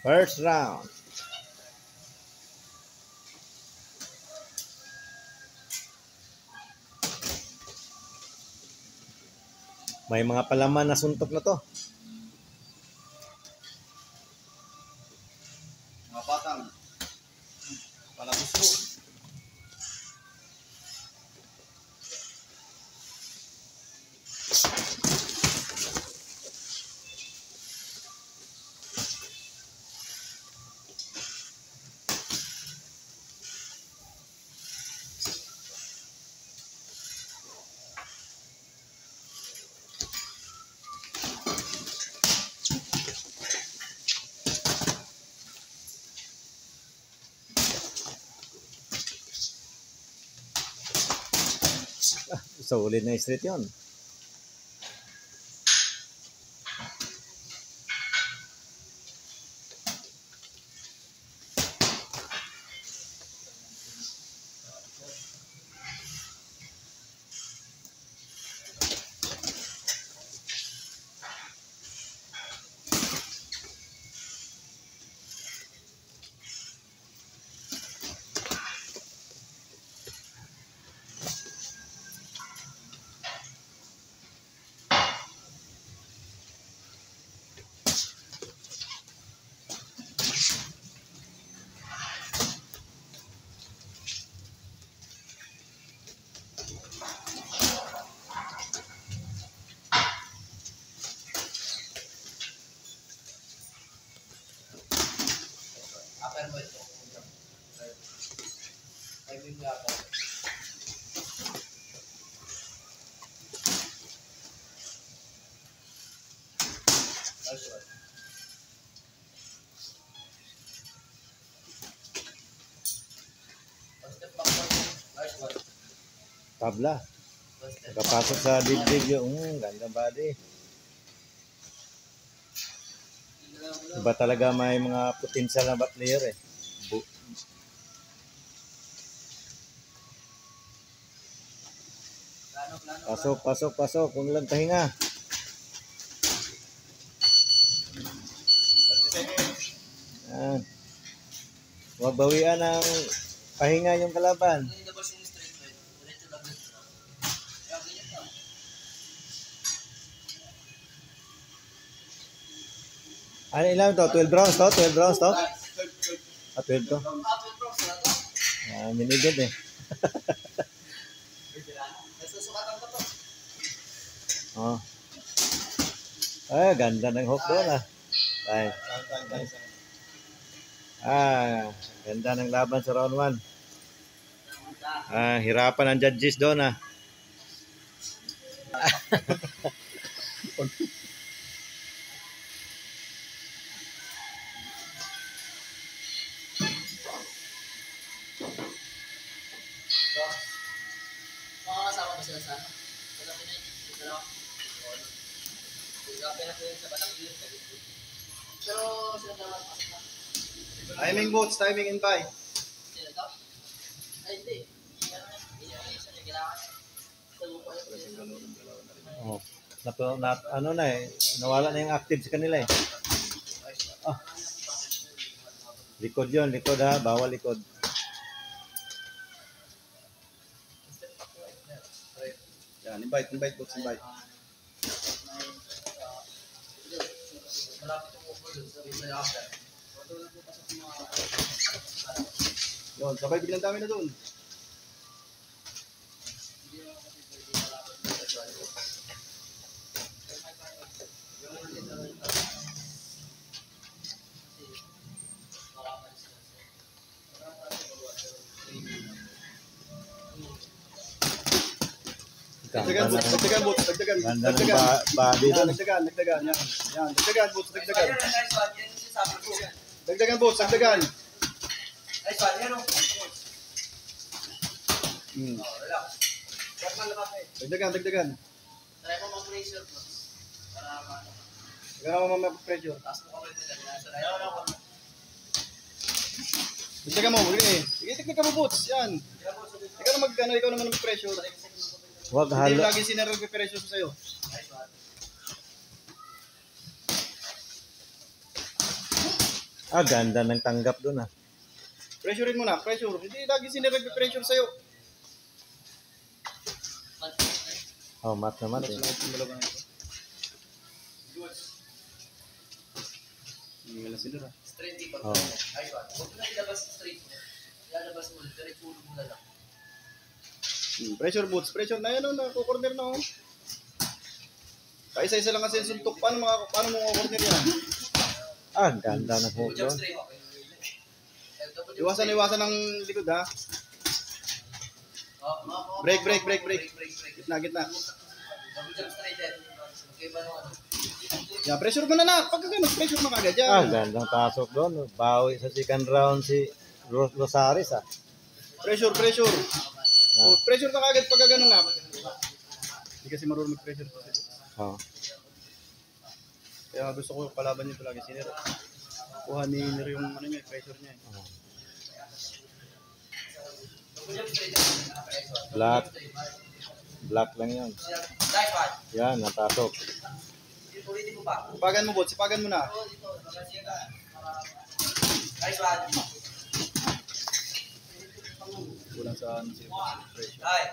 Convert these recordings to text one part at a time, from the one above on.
First round. May mga palaman na suntok na to. Mga batang palagusto. Solid na straight yun. Tabla. Nakapasok sa dibdib yung ganda body. Iba talaga may mga potential na player eh. Pasok, pasok, pasok. Kung lang tahinga. Yan. Mabawian ng pahinga yung kalaban. Ano ilan to? 12 rounds to? 12 rounds to? 12 to? Minigod eh. Oh. Ganda ng hook doon ah. Ay. Ganda ng laban sa round 1. Hirapan ang judges doon ah. Makakasama ba sila sa ano? Pero sila dapat pasok na. Timing boats, timing and buy. Sila to? Ay, hindi. Oh. Ano na eh. Nawala na yung active sa kanila eh. Likod yun, likod ha. Bawal likod. Yan, invite boats, invite. Yun, sabay biglang dami na doon. Dagdagan boats, dagdagan. Ganda ng body doon. Dagdagan. Yan, dagdagan boats, dagdagan. Dagdagan boats, dagdagan. Dagdagan. Try mo mag-pressure bro. Para ano. Dagdagan mo mag-pressure. Taas mo kami nila. Dagdagan mo, sige, dagdagan mo boats, yan. Ikaw naman mag-pressure. Wag Hindi halo. lagi sinarag-pressure sa'yo. Ah, ganda ng tanggap doon ah. Pressurein mo na, pressure. Hindi lagi sinirag-pressure sa'yo. Oh, mat naman eh. Hindi nga lang sinira. Straight di pa. Oh. Ayos ba? Huwag mo na ilabas straight mo. Ilalabas mo, diretso mo na lang. Pressure boots, pressure na yan, nakukorner na oh. Kaisa-isa lang kasi yung suntok. Paano mo kukorner yan? Ah, ganda ng hook Jump doon. straight. Iwasan ng likod ha. Break. Gitna. Double jump straight yan. Okay ba naman? Yeah, pressure mo na. Pagka ganun, pressure mo kagad yan. Ah, gandang pasok doon. Bawi sa second round si Rosaris ah. Pressure. Oh, pressure ka kagad pagka ganun nga. Hindi kasi marunong mag-pressure. Oh. Kaya gusto ko palaban niyo palagi sinira. Kuha ni Nir yung ano niya, pressure niya. Black lang yun. Nice one. Yan, napasok. Ulitin mo ba? Sipagan mo, bot. Sipagan mo na. Nice one. Kulang sa ano siya. Ay.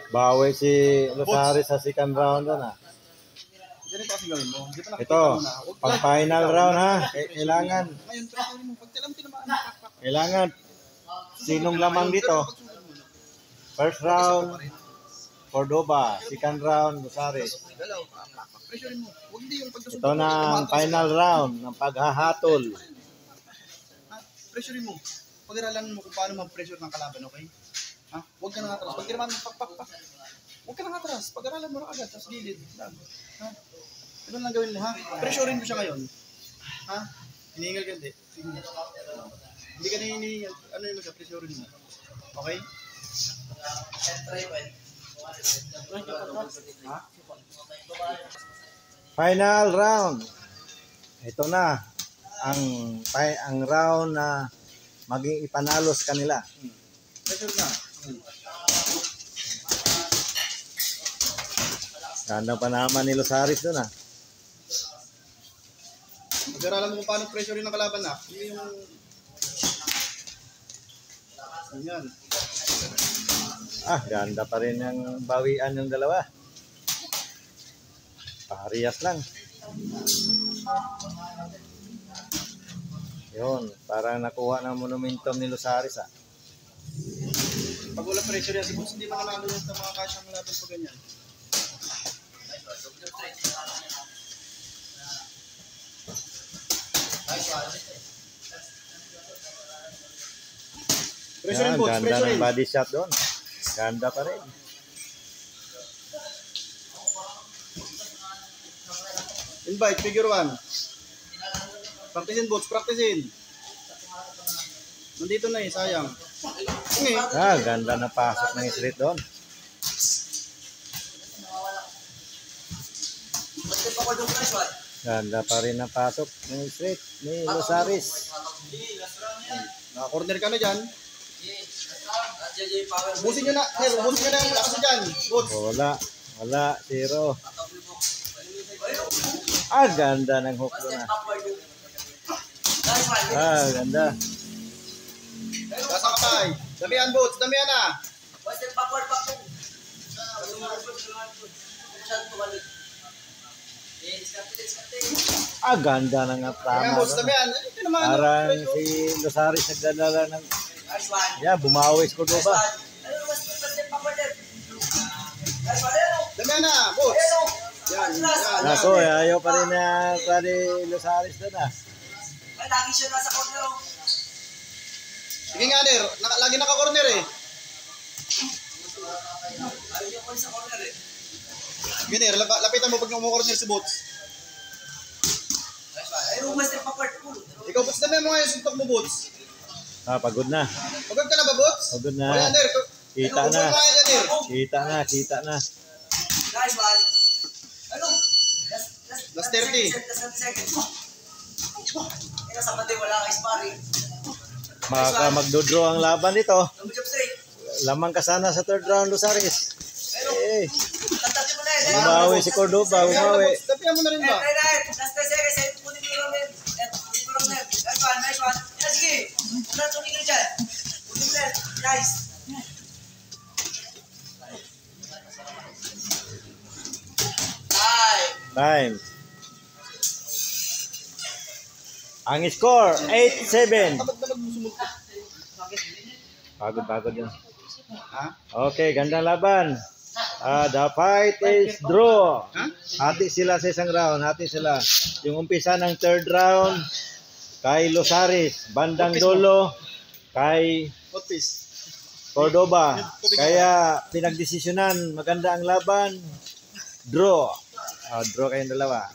Bawi si Rosaris sa second round doon ah. Ganito kasi gawin mo. Hindi pa nakikita Ito, mo na. pang final round ha. Kailangan, Ngayon, pressure mo. Pag tilam tinamaan. kailangan. Sinong lamang dito? First round, Cordoba. Second round, Rosaris. Galaw. Pressurein mo. Huwag hindi yung pagkasunod. Ito na ang final round ng paghahatol. Pressurein mo. Pag-aralan mo kung paano mag-pressure ng kalaban, okay? Ha? Huwag ka nang atras. Pag tinamaan mo, pak. Huwag ka nang atras. Pag-aralan mo na agad, tapos gilid. Ha? Ganun lang gawin mo, ha? Pressurein mo siya ngayon. Ha? Hinihingal ka, hindi. Hindi ka na hinihingal. Ano yung siya? Pressurein mo. Okay? Try mo. Ha? Final round. Ito na ang round na maging ipanalos kanila. Pressure na. Ganda pa naman ni Rosaris doon ah. Pag-aralan mo kung paano pressurein ng kalaban na. Hindi yung... Ganyan. Ah, ganda pa rin yung bawian ng dalawa. Parehas lang. Yun, parang nakuha ng momentum ni Rosaris ah. Pag wala pressure yan, si Boss hindi mananalo yan sa mga kasyang laban pag ganyan. Pressure Yan, in, Boss. ganda Pressure ng in. body shot doon. Ganda pa rin. Invite, figure 1. Practicein, Boss. Practicein. Nandito na eh, sayang. Sige. Ah, ganda na pasok ng straight doon. Ganda pa rin na pasok ng straight ni Rosaris. Naka-corner ka na dyan. Ubusin nyo na. Sir, ubusin nyo na yung lakas dyan. Boss. Wala, zero. Ah, ganda ng hook doon ah. Ah, ganda. Nasa katay. Damihan, Boss. Damihan na. Ah, ganda ng Damihan, tama Boss. doon. Damihan. Ito naman. Parang si Rosaris nagdadala ng... Yeah, bumawis ko doon ba? Damihan na, Boss. Yan, yan. Nako, ayaw pa rin na pwede Rosaris doon ah. Lagi siya nasa corner. Sige nga, Ner. Lagi naka-corner eh. Ayaw niya po sa corner eh. Sige, Ner. Lapitan mo pag nakakorner si Bots. Ay, rumas na papart po. Ikaw, Bots. Damihan mo nga yung suntok mo, Bots. Ah, pagod na. Pagod ka na ba, Bots? Pagod O na. yan, Ner. Kita na. Ubod mo nga yan, Ner. Kita na. Nice one. Ano? Last 30. Last 30 seconds. Kaya sa pati wala kang sparring. Maka magdodraw ang laban dito. Double jump straight. Lamang ka sana sa third round, Rosaris. Pero, Eh, tatapin mo na eh. bumawi si Cordoba, bumawi. Damihan mo na rin ba? Last 10 seconds. Kunin mo yung ramen. Brad, tumigil ka dyan. Brad, guys. Time. Ang score, 8-7. Pagod yun. Ha? Okay, gandang laban. The fight is draw. Ha? Hati sila sa isang round. Hati sila. Yung umpisa ng third round, kay Losaris. Bandang dulo, kay What piece? Cordoba. Kaya pinagdesisyonan, maganda ang laban. Draw. Draw kayong dalawa.